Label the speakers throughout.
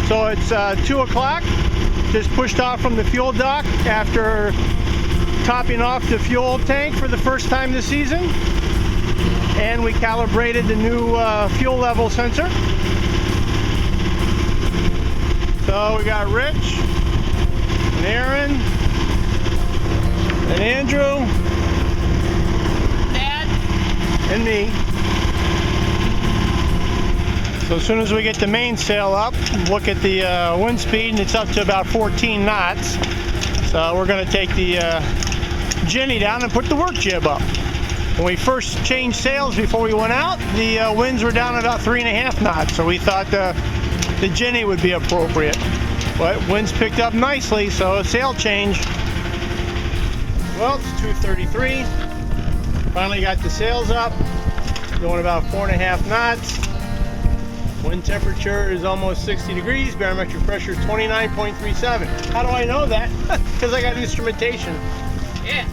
Speaker 1: So it's 2 o'clock. Just pushed off from the fuel dock after topping off the fuel tank for the first time this season. And we calibrated the new fuel level sensor. So we got Rich and Aaron and Andrew,
Speaker 2: Dad,
Speaker 1: and me. So as soon as we get the mainsail up, look at the wind speed, and it's up to about 14 knots. So we're going to take the Jenny down and put the work jib up. When we first changed sails before we went out, the winds were down about 3.5 knots. So we thought the Jenny would be appropriate. But winds picked up nicely, so sail change. Well, it's 2:33. Finally got the sails up, going about 4.5 knots. Wind temperature is almost 60 degrees. Barometric pressure is 29.37. How do I know that? Because I got instrumentation.
Speaker 2: yeah.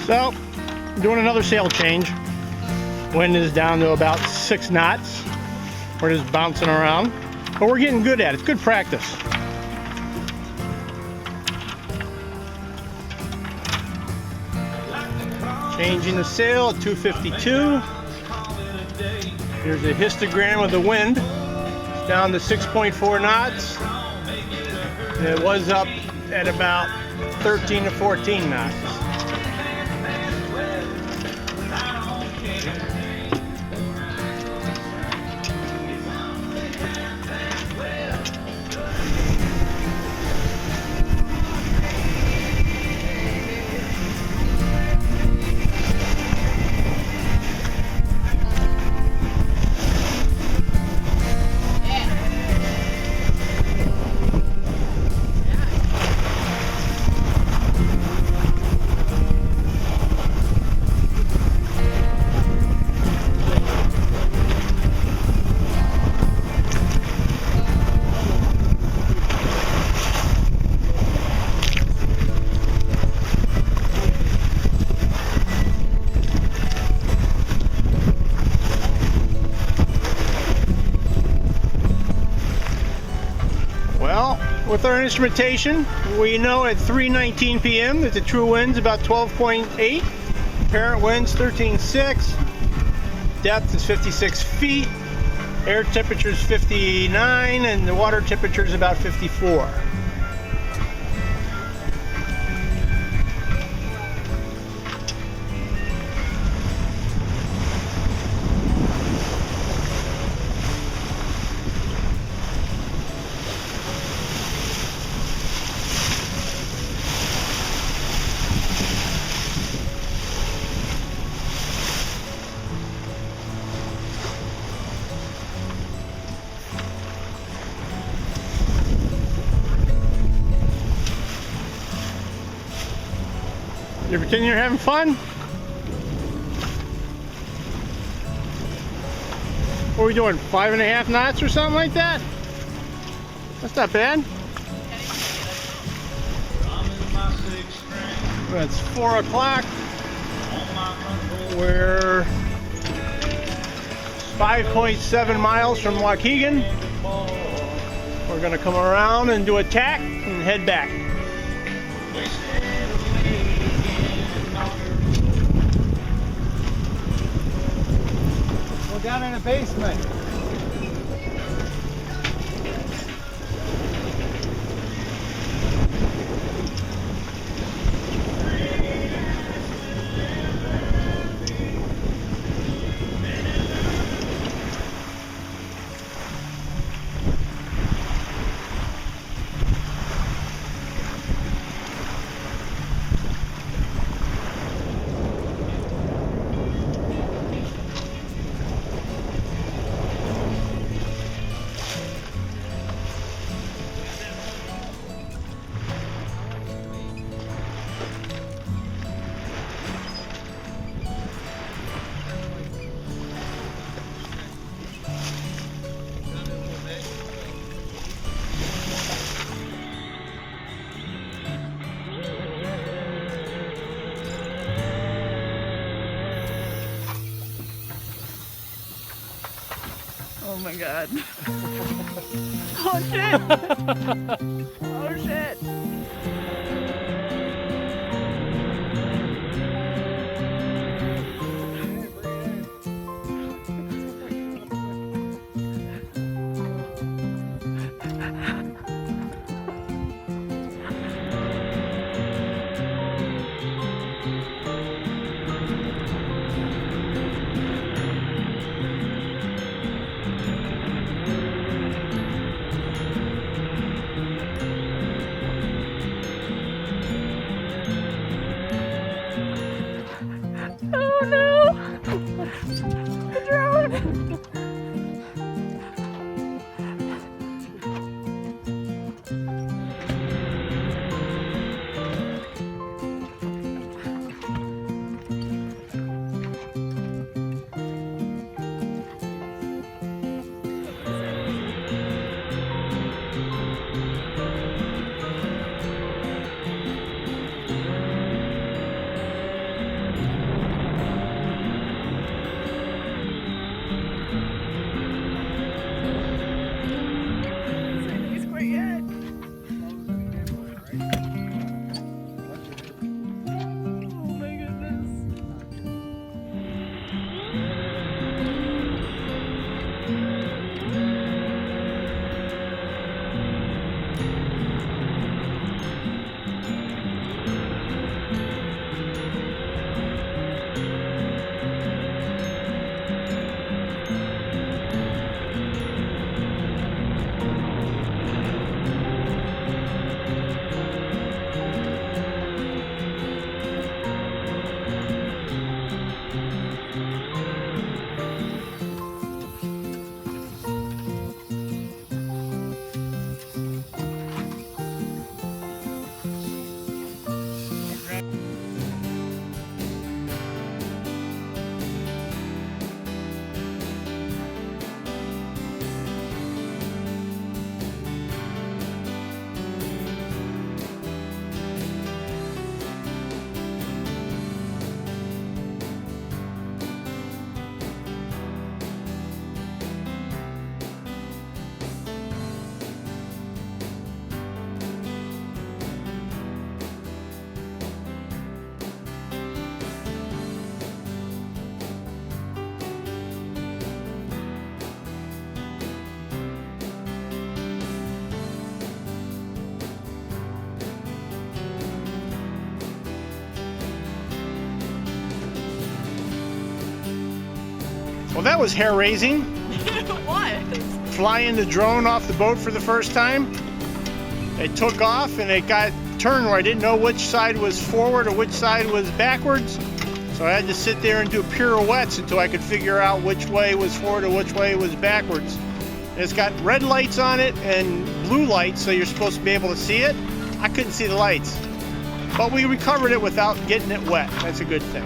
Speaker 1: So, doing another sail change. Wind is down to about 6 knots. We're just bouncing around, but we're getting good at it. It's good practice. Changing the sail at 2:52. Here's a histogram of the wind. It's down to 6.4 knots. And it was up at about 13 to 14 knots. With our instrumentation, we know at 3:19 p.m. that the true wind's about 12.8, apparent wind's 13.6, depth is 56 feet, air temperature is 59, and the water temperature is about 54. You pretend you're having fun? What are we doing, 5.5 knots or something like that? That's not bad. It's 4 o'clock. We're 5.7 miles from Waukegan. We're gonna come around and do a tack and head back.
Speaker 3: Down in the basement.
Speaker 2: my god. Oh shit! Oh shit! Oh no! The drone!
Speaker 1: Well, that was hair-raising.
Speaker 2: What?
Speaker 1: Flying the drone off the boat for the first time. It took off and it got turned where I didn't know which side was forward or which side was backwards. So I had to sit there and do pirouettes until I could figure out which way was forward or which way was backwards. And it's got red lights on it and blue lights, so you're supposed to be able to see it. I couldn't see the lights. But we recovered it without getting it wet. That's a good thing.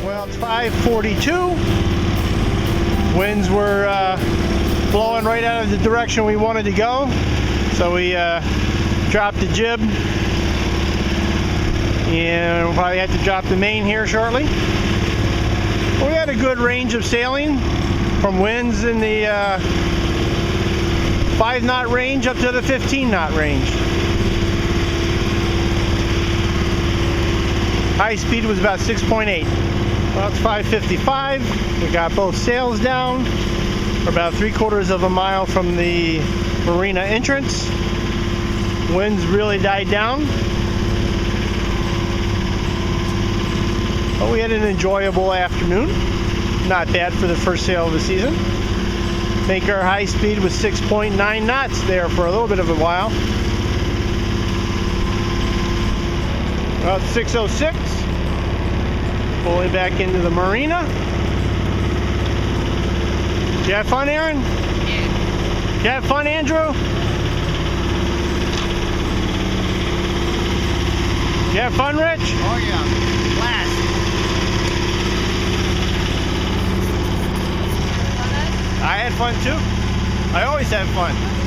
Speaker 1: Well, it's 5:42. Winds were blowing right out of the direction we wanted to go, so we dropped the jib, and we'll probably have to drop the main here shortly. We had a good range of sailing, from winds in the 5-knot range up to the 15-knot range. High speed was about 6.8. Well, it's 5:55. We got both sails down. We're about 3/4 of a mile from the marina entrance. Winds really died down. But we had an enjoyable afternoon. Not bad for the first sail of the season. I think our high speed was 6.9 knots there for a little bit of a while. Well, it's 6:06. Pulling back into the marina. Did you have fun, Aaron?
Speaker 2: Yeah.
Speaker 1: You have fun, Andrew? You have fun, Rich?
Speaker 3: Oh yeah, blast.
Speaker 1: I had fun too. I always have fun.